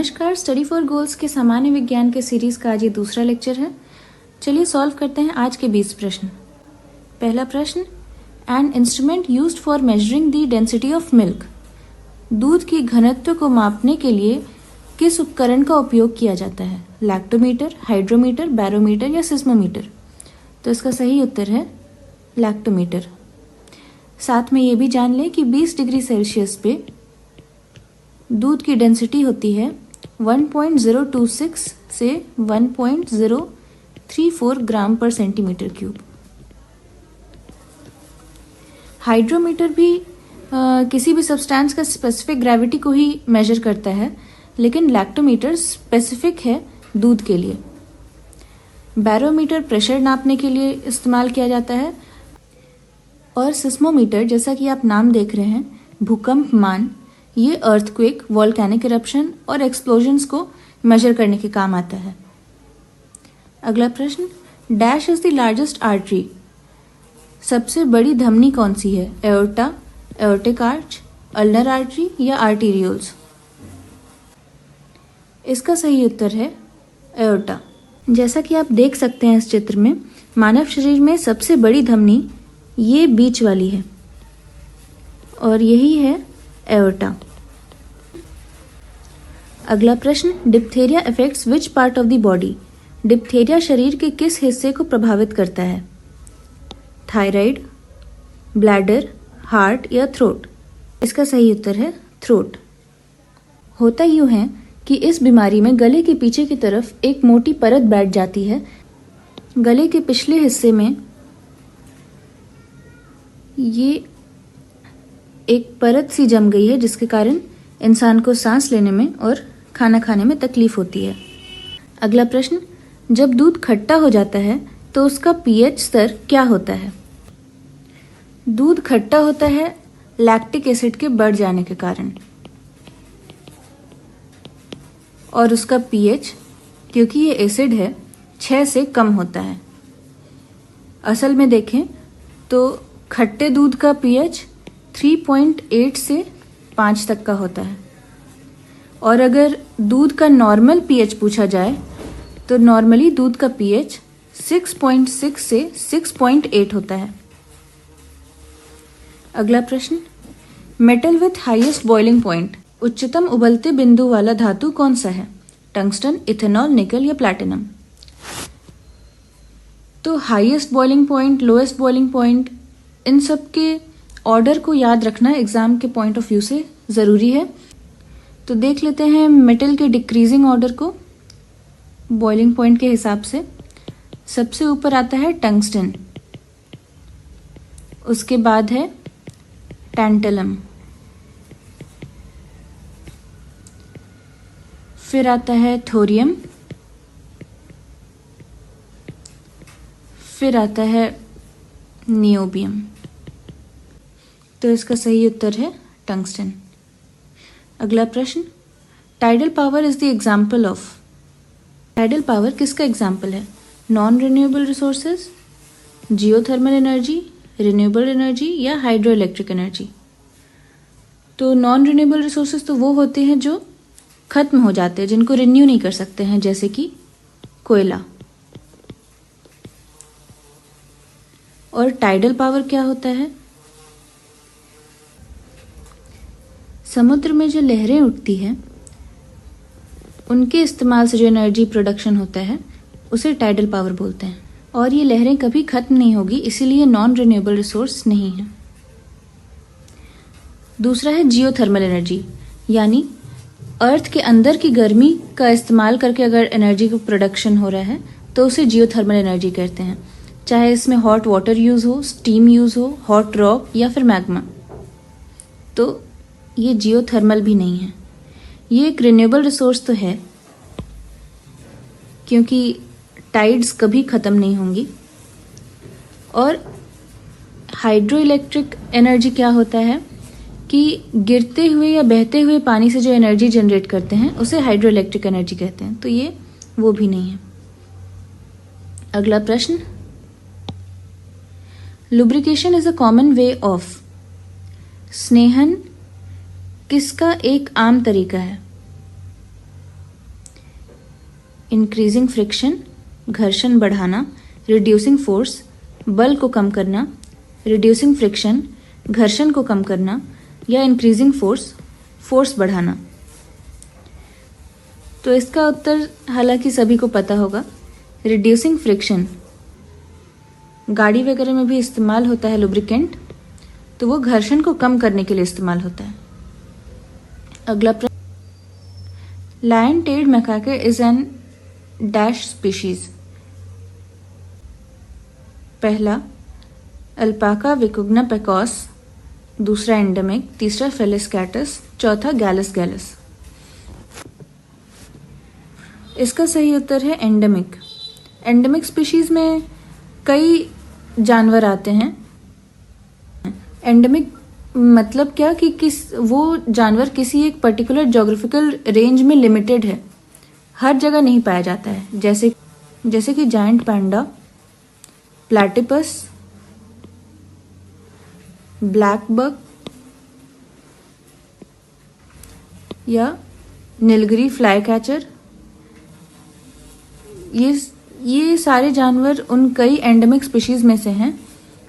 नमस्कार, study for goals के सामान्य विज्ञान के सीरीज का आज ये दूसरा लेक्चर है। चलिए सॉल्व करते हैं आज के 20 प्रश्न। पहला प्रश्न, an instrument used for measuring the density of milk. दूध की घनत्व को मापने के लिए किस उपकरण का उपयोग किया जाता है? लैक्टोमीटर, हाइड्रोमीटर, बैरोमीटर या सिस्मोमीटर? तो इसका सही उत्तर है लैक्टोमीटर। साथ में ये भी जान लें कि 20 डिग्री सेल्सियस पे दूध की डेंसिटी होती है 1.026 से 1.034 ग्राम पर सेंटीमीटर क्यूब। हाइड्रोमीटर भी किसी भी सब्सटेंस का स्पेसिफिक ग्रेविटी को ही मेजर करता है, लेकिन लैक्टोमीटर स्पेसिफिक है दूध के लिए। बैरोमीटर प्रेशर नापने के लिए इस्तेमाल किया जाता है और सिस्मोमीटर, जैसा कि आप नाम देख रहे हैं, भूकंप मान, ये अर्थक्वेक, वॉल्केनिक इरप्शन और एक्सप्लोजन्स को मेजर करने के काम आता है। अगला प्रश्न, dash is the largest artery. सबसे बड़ी धमनी कौन सी है? Aorta, aortic arch, ulnar artery या आर्टीरियोल्स? इसका सही उत्तर है एओर्टा। जैसा कि आप देख सकते हैं इस चित्र में, मानव शरीर में सबसे बड़ी धमनी ये बीच वाली है और यही है एओर्टा। अगला प्रश्न, diphtheria affects which part of the body. Diphtheria शरीर के किस हिस्से को प्रभावित करता है? थायराइड, ब्लैडर, हार्ट या थ्रोट? इसका सही उत्तर है थ्रोट। होता यूं है कि इस बीमारी में गले के पीछे की तरफ एक मोटी परत बैठ जाती है। गले के पिछले हिस्से में ये एक परत सी जम गई है, जिसके कारण इंसान को सांस लेने में और खाना खाने में तकलीफ होती है। अगला प्रश्न, जब दूध खट्टा हो जाता है तो उसका पीएच स्तर क्या होता है? दूध खट्टा होता है लैक्टिक एसिड के बढ़ जाने के कारण, और उसका पीएच, क्योंकि ये एसिड है, 6 से कम होता है। असल में देखें तो खट्टे दूध का पीएच 3.8 से 5 तक का होता है, और अगर दूध का नॉर्मल पीएच पूछा जाए तो नॉर्मली दूध का पीएच 6.6 से 6.8 होता है। अगला प्रश्न, metal with highest boiling point. उच्चतम उबलते बिंदु वाला धातु कौन सा है? टंगस्टन, इथेनॉल, निकल या प्लैटिनम? तो highest boiling point, lowest boiling point, इन सब के ऑर्डर को याद रखना एग्जाम के पॉइंट ऑफ व्यू से ज़रूरी है। तो देख लेते हैं मेटल के डिक्रीजिंग ऑर्डर को बॉइलिंग पॉइंट के हिसाब से। सबसे ऊपर आता है टंगस्टन, उसके बाद है टैंटलम, फिर आता है थोरियम, फिर आता है नियोबियम। तो इसका सही उत्तर है टंगस्टन। अगला प्रश्न, tidal power is the example of. Tidal power किसका एग्जाम्पल है? Non renewable resources, geothermal energy, renewable energy या हाइड्रो इलेक्ट्रिक एनर्जी? तो नॉन रिन्यूएबल रिसोर्सेज तो वो होते हैं जो खत्म हो जाते हैं, जिनको रिन्यू नहीं कर सकते हैं, जैसे कि कोयला। और टाइडल पावर क्या होता है? समुद्र में जो लहरें उठती हैं उनके इस्तेमाल से जो एनर्जी प्रोडक्शन होता है उसे टाइडल पावर बोलते हैं, और ये लहरें कभी खत्म नहीं होगी, इसीलिए नॉन रिन्यूएबल रिसोर्स नहीं है। दूसरा है जियोथर्मल एनर्जी, यानी अर्थ के अंदर की गर्मी का इस्तेमाल करके अगर एनर्जी का प्रोडक्शन हो रहा है तो उसे जियोथर्मल एनर्जी कहते हैं, चाहे इसमें हॉट वाटर यूज़ हो, स्टीम यूज़ हो, हॉट रॉक या फिर मैग्मा। तो ये जियोथर्मल भी नहीं है। ये एक रिन्यूएबल रिसोर्स तो है, क्योंकि टाइड्स कभी ख़त्म नहीं होंगी। और हाइड्रो इलेक्ट्रिक एनर्जी क्या होता है कि गिरते हुए या बहते हुए पानी से जो एनर्जी जनरेट करते हैं उसे हाइड्रो इलेक्ट्रिक एनर्जी कहते हैं, तो ये वो भी नहीं है। अगला प्रश्न, lubrication is a common way of. स्नेहन किसका एक आम तरीका है? इंक्रीजिंग फ्रिक्शन, घर्षण बढ़ाना, रिड्यूसिंग फोर्स, बल को कम करना, रिड्यूसिंग फ्रिक्शन, घर्षण को कम करना, या इंक्रीजिंग फोर्स, फोर्स बढ़ाना। तो इसका उत्तर हालांकि सभी को पता होगा, रिड्यूसिंग फ्रिक्शन। गाड़ी वगैरह में भी इस्तेमाल होता है लुब्रिकेंट, तो वो घर्षण को कम करने के लिए इस्तेमाल होता है। अगला प्रश्न, lion tailed macaque is an dash species. पहला अल्पाका विकुग्ना पेकॉस, दूसरा एंडेमिक, तीसरा फेलिस कैटस, चौथा गैलस गैलस। इसका सही उत्तर है एंडेमिक। एंडेमिक स्पीशीज में कई जानवर आते हैं। एंडेमिक मतलब क्या कि वो जानवर किसी एक पर्टिकुलर ज्योग्राफिकल रेंज में लिमिटेड है, हर जगह नहीं पाया जाता है। जैसे कि जायंट पैंडा, प्लैटिपस, ब्लैक बक या नीलगिरी फ्लाई कैचर। ये सारे जानवर उन कई एंडेमिक स्पीशीज में से हैं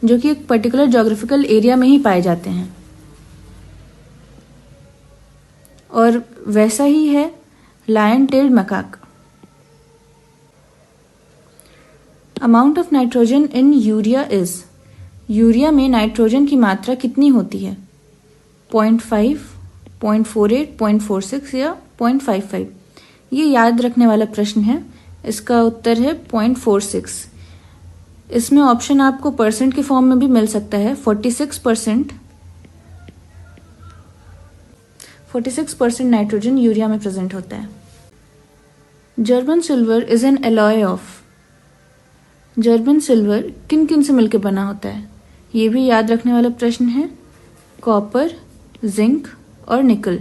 जो कि एक पर्टिकुलर ज्योग्राफिकल एरिया में ही पाए जाते हैं। और वैसा ही है lion tailed macaque. Amount of nitrogen in urea is, urea में नाइट्रोजन की मात्रा कितनी होती है? 0.5, 0.48, 0.46 या 0.55। ये याद रखने वाला प्रश्न है। इसका उत्तर है 0.46। इसमें ऑप्शन आपको परसेंट के फॉर्म में भी मिल सकता है। 46% नाइट्रोजन यूरिया में प्रेजेंट होता है। German silver is an alloy of, German silver किन किन से मिलकर बना होता है? ये भी याद रखने वाला प्रश्न है। कॉपर, जिंक और निकल,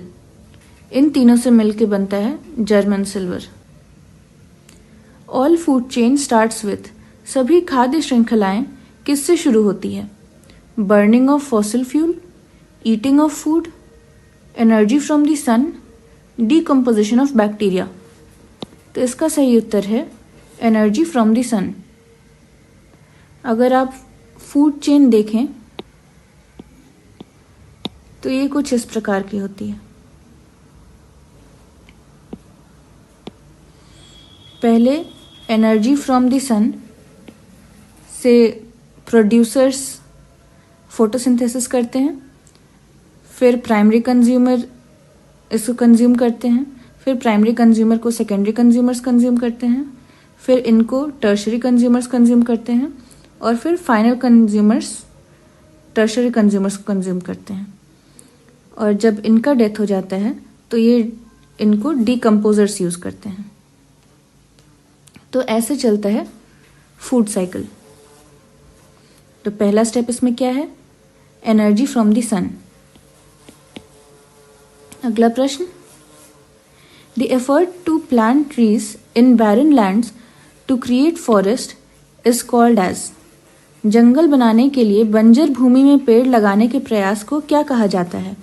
इन तीनों से मिलकर बनता है German silver. All food chain starts with, सभी खाद्य श्रृंखलाएं किससे शुरू होती है? Burning of fossil fuel, eating of food, energy from the sun, decomposition of bacteria. तो इसका सही उत्तर है एनर्जी फ्रॉम द सन। अगर आप फूड चेन देखें तो ये कुछ इस प्रकार की होती है। पहले एनर्जी फ्रॉम द सन से प्रोड्यूसर्स फोटोसिंथेसिस करते हैं, फिर प्राइमरी कंज्यूमर इसको कंज्यूम करते हैं, फिर प्राइमरी कंज्यूमर को सेकेंडरी कंज्यूमर्स कंज्यूम करते हैं, फिर इनको टर्शरी कंज्यूमर्स कंज्यूम करते हैं, और फिर फाइनल कंज्यूमर्स टर्शरी कंज्यूमर्स को कंज्यूम करते हैं। और जब इनका डेथ हो जाता है तो ये इनको डीकम्पोजर्स यूज करते हैं। तो ऐसे चलता है फूड साइकिल। तो पहला स्टेप इसमें क्या है? Energy from the sun. अगला प्रश्न, the effort to plant trees in barren lands to create forest is called as, जंगल बनाने के लिए बंजर भूमि में पेड़ लगाने के प्रयास को क्या कहा जाता है?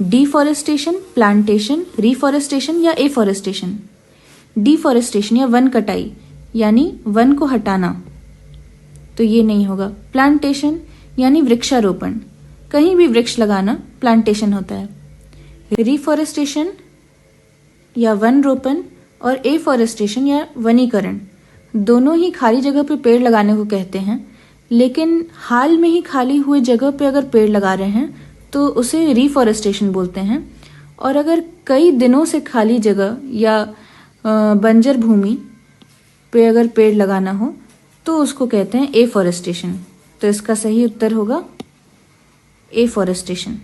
डिफॉरेस्टेशन, प्लांटेशन, रिफॉरेस्टेशन या एफॉरेस्टेशन? डिफॉरेस्टेशन या वन कटाई, यानी वन को हटाना, तो ये नहीं होगा। प्लांटेशन यानी वृक्षारोपण, कहीं भी वृक्ष लगाना प्लांटेशन होता है। रिफॉरेस्टेशन या वन रोपण और एफॉरेस्टेशन या वनीकरण, दोनों ही खाली जगह पे पेड़ लगाने को कहते हैं, लेकिन हाल में ही खाली हुए जगह पे अगर पेड़ लगा रहे हैं तो उसे रिफॉरेस्टेशन बोलते हैं। और अगर कई दिनों से खाली जगह या बंजर भूमि पे अगर पेड़ लगाना हो तो उसको कहते हैं एफॉरेस्टेशन। तो इसका सही उत्तर होगा एफॉरेस्टेशन।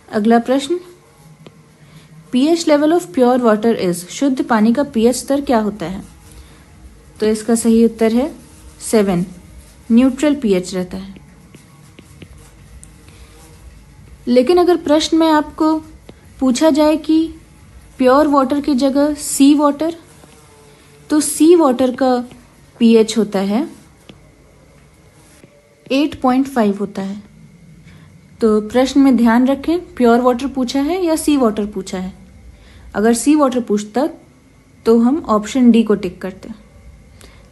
अगला प्रश्न, pH level of pure water is, शुद्ध पानी का पीएच स्तर क्या होता है? तो इसका सही उत्तर है 7, न्यूट्रल पीएच रहता है। लेकिन अगर प्रश्न में आपको पूछा जाए कि प्योर वाटर की जगह सी वाटर, तो सी वाटर का पीएच होता है 8.5 होता है। तो प्रश्न में ध्यान रखें, प्योर वाटर पूछा है या सी वाटर पूछा है। अगर सी वाटर पूछता तो हम ऑप्शन डी को टिक करते हैं।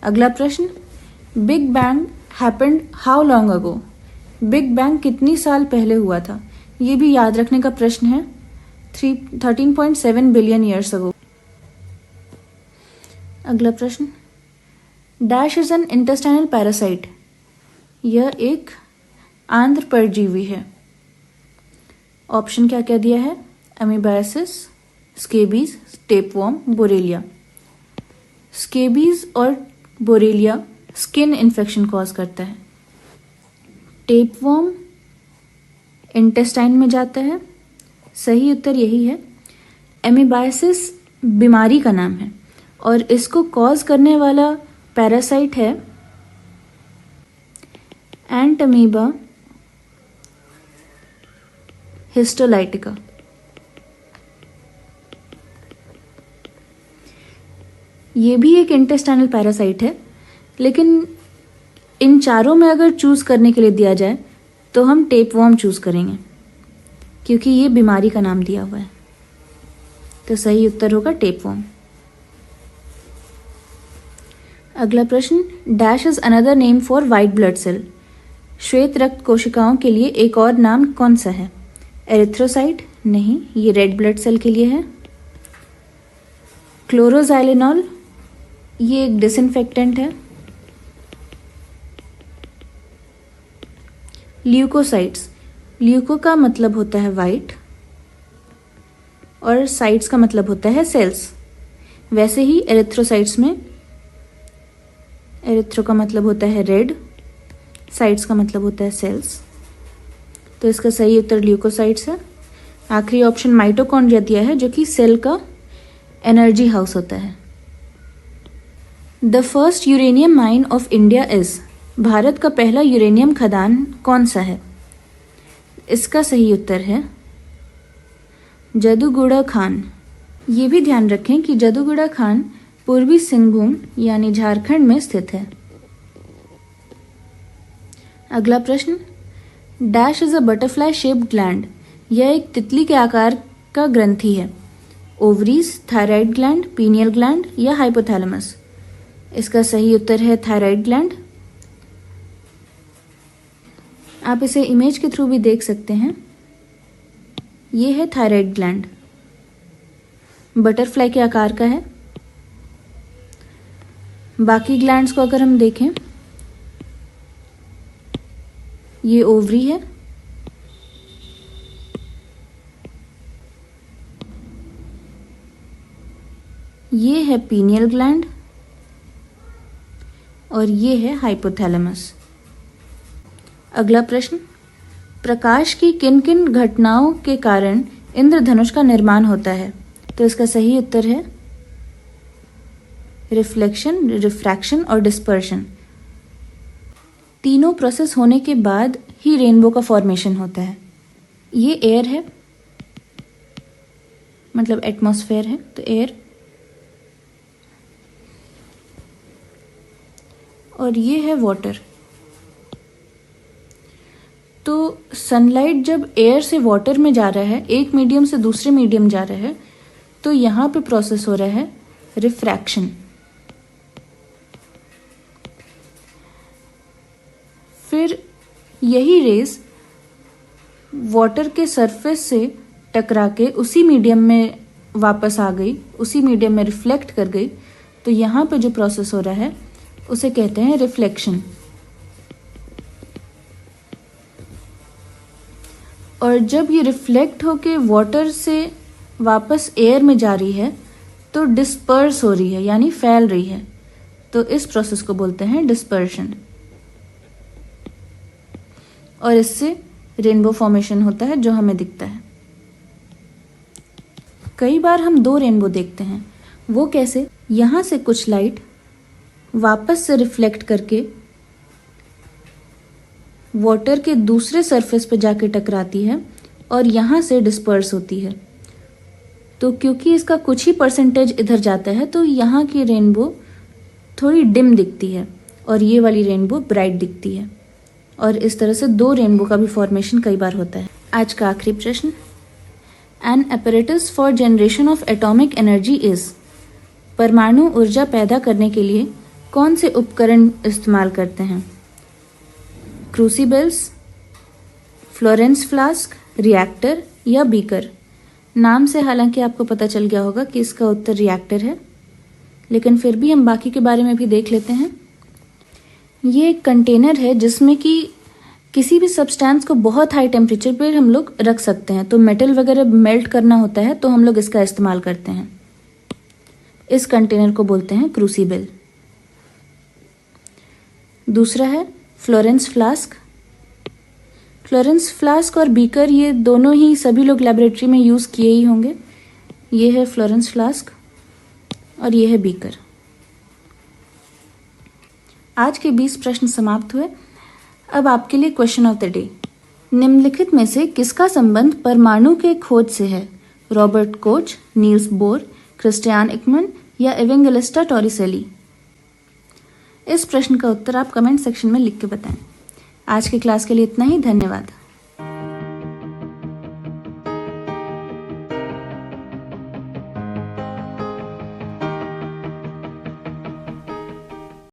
अगला प्रश्न, big bang happened how long ago? Big bang कितनी साल पहले हुआ था? ये भी याद रखने का प्रश्न है। 13.7 बिलियन ईयर्स अगो। अगला प्रश्न, dash is an intestinal parasite. यह एक आंत्र परजीवी है। ऑप्शन क्या क्या दिया है? Amoebiasis, scabies, tapeworm, Borrelia. Scabies और बोरेलिया स्किन इन्फेक्शन कॉज करता है। टेपवर्म इंटेस्टाइन में जाता है। सही उत्तर यही है। एमीबायसिस बीमारी का नाम है और इसको कॉज करने वाला पैरासाइट है एंटमीबा हिस्टोलाइटिका। ये भी एक इंटेस्टाइनल पैरासाइट है, लेकिन इन चारों में अगर चूज करने के लिए दिया जाए तो हम टेपवर्म चूज करेंगे क्योंकि ये बीमारी का नाम दिया हुआ है। तो सही उत्तर होगा टेपवर्म। अगला प्रश्न, dash is another name for white blood cell. श्वेत रक्त कोशिकाओं के लिए एक और नाम कौन सा है? एरिथ्रोसाइट? नहीं, ये रेड ब्लड सेल के लिए है। क्लोरोजाइलेनॉल? ये एक डिसइंफेक्टेंट है। ल्यूकोसाइट्स? ल्यूको का मतलब होता है वाइट और साइट्स का मतलब होता है सेल्स। वैसे ही एरिथ्रोसाइट्स में एरिथ्रो का मतलब होता है रेड, साइट्स का मतलब होता है सेल्स। तो इसका सही उत्तर ल्यूकोसाइट्स है। आखिरी ऑप्शन माइटोकॉन्ड्रिया दिया है जो कि सेल का एनर्जी हाउस होता है। The first uranium mine of India is. Bharat का पहला यूरेनियम खदान कौन सा है? इसका सही उत्तर है जदुगुड़ा खान। ये भी ध्यान रखें कि जदुगुड़ा खान पूर्वी सिंहभूम यानी झारखंड में स्थित है। अगला प्रश्न, dash is a butterfly shaped gland. यह एक तितली के आकार का ग्रंथि है। Ovaries, thyroid gland, pineal gland या हाइपोथैलेमस? इसका सही उत्तर है थायराइड ग्लैंड। आप इसे इमेज के थ्रू भी देख सकते हैं। ये है थायराइड ग्लैंड, बटरफ्लाई के आकार का है। बाकी ग्लैंड्स को अगर हम देखें, ये ओवरी है, ये है पीनियल ग्लैंड और ये है हाइपोथैलेमस। अगला प्रश्न, प्रकाश की किन किन घटनाओं के कारण इंद्रधनुष का निर्माण होता है? तो इसका सही उत्तर है रिफ्लेक्शन, रिफ्रैक्शन और डिस्पर्शन। तीनों प्रोसेस होने के बाद ही रेनबो का फॉर्मेशन होता है। ये एयर है, मतलब एटमॉस्फेयर है, तो एयर। और ये है वाटर। तो सनलाइट जब एयर से वाटर में जा रहा है, एक मीडियम से दूसरे मीडियम जा रहा है, तो यहाँ पे प्रोसेस हो रहा है रिफ्रैक्शन। फिर यही रेज वाटर के सरफेस से टकरा के उसी मीडियम में वापस आ गई, उसी मीडियम में रिफ्लेक्ट कर गई। तो यहाँ पे जो प्रोसेस हो रहा है उसे कहते हैं रिफ्लेक्शन। और जब ये रिफ्लेक्ट होके वाटर से वापस एयर में जा रही है तो डिस्पर्स हो रही है, यानी फैल रही है। तो इस प्रोसेस को बोलते हैं डिस्पर्शन। और इससे रेनबो फॉर्मेशन होता है जो हमें दिखता है। कई बार हम दो रेनबो देखते हैं। वो कैसे? यहाँ से कुछ लाइट वापस से रिफ्लेक्ट करके वाटर के दूसरे सरफेस पे जाके टकराती है और यहाँ से डिस्पर्स होती है। तो क्योंकि इसका कुछ ही परसेंटेज इधर जाता है तो यहाँ की रेनबो थोड़ी डिम दिखती है और ये वाली रेनबो ब्राइट दिखती है। और इस तरह से दो रेनबो का भी फॉर्मेशन कई बार होता है। आज का आखिरी प्रश्न, an apparatus for generation of atomic energy is. परमाणु ऊर्जा पैदा करने के लिए कौन से उपकरण इस्तेमाल करते हैं? क्रूसिबल्स, फ्लोरेंस फ्लास्क, रिएक्टर या बीकर? नाम से हालांकि आपको पता चल गया होगा कि इसका उत्तर रिएक्टर है, लेकिन फिर भी हम बाकी के बारे में भी देख लेते हैं। ये एक कंटेनर है जिसमें कि किसी भी सब्सटेंस को बहुत हाई टेम्परेचर पर हम लोग रख सकते हैं। तो मेटल वगैरह मेल्ट करना होता है तो हम लोग इसका इस्तेमाल करते हैं। इस कंटेनर को बोलते हैं क्रूसिबल। दूसरा है फ्लोरेंस फ्लास्क। फ्लोरेंस फ्लास्क और बीकर ये दोनों ही सभी लोग लेबोरेटरी में यूज़ किए ही होंगे। ये है फ्लोरेंस फ्लास्क और ये है बीकर। आज के 20 प्रश्न समाप्त हुए। अब आपके लिए क्वेश्चन ऑफ द डे। निम्नलिखित में से किसका संबंध परमाणु के खोज से है? Robert Koch, Niels Bohr, Christiaan Eijkman या एवेंगेलिस्टा टॉरिसेली? इस प्रश्न का उत्तर आप कमेंट सेक्शन में लिख के बताएं। आज की क्लास के लिए इतना ही। धन्यवाद।